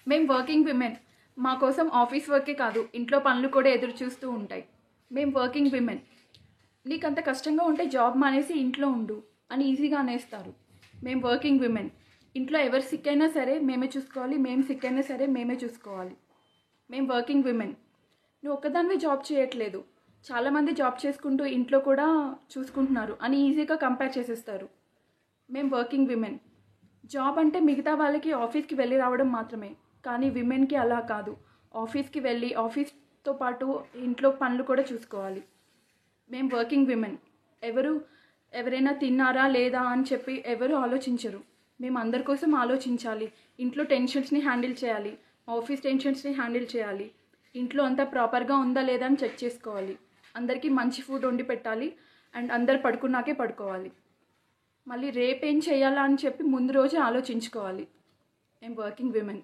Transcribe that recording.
మేము working women. మా కోసం ఆఫీస్ వర్కే కాదు, ఇంట్లో పనులు కూడా ఎదురు చూస్తూ ఉంటాయి. మేము వర్కింగ్ విమెన్. నీకంత కష్టంగా ఉంటే జాబ్ మానేసి ఇంట్లో ఉండు అని ఈజీగా అనేస్తారు. మేము వర్కింగ్ విమెన్. ఇంట్లో ఎవరు సిక్ అయినా సరే మేమే చూసుకోవాలి, మేము సిక్ అయినా సరే మేమే చూసుకోవాలి. మేము వర్కింగ్ విమెన్. నువ్వు ఒక్కదానివే జాబ్ చేయట్లేదు, చాలామంది జాబ్ చేసుకుంటూ ఇంట్లో కూడా చూసుకుంటున్నారు అని ఈజీగా కంపేర్ చేసేస్తారు. మేము వర్కింగ్ విమెన్. జాబ్ అంటే మిగతా వాళ్ళకి ఆఫీస్కి వెళ్ళి రావడం మాత్రమే, కానీ విమెన్కి అలా కాదు. ఆఫీస్కి వెళ్ళి ఆఫీస్తో పాటు ఇంట్లో పనులు కూడా చూసుకోవాలి. మేము వర్కింగ్ విమెన్. ఎవరైనా తిన్నారా లేదా అని చెప్పి ఎవరు ఆలోచించరు. మేము అందరి కోసం ఆలోచించాలి. ఇంట్లో టెన్షన్స్ని హ్యాండిల్ చేయాలి, ఆఫీస్ టెన్షన్స్ని హ్యాండిల్ చేయాలి, ఇంట్లో అంతా ప్రాపర్గా ఉందా లేదా అని చెక్ చేసుకోవాలి, అందరికీ మంచి ఫుడ్ వండి పెట్టాలి అండ్ అందరు పడుకున్నాకే పడుకోవాలి. మళ్ళీ రేపేం చేయాలా అని చెప్పి ముందు రోజే ఆలోచించుకోవాలి. మేము వర్కింగ్ విమెన్.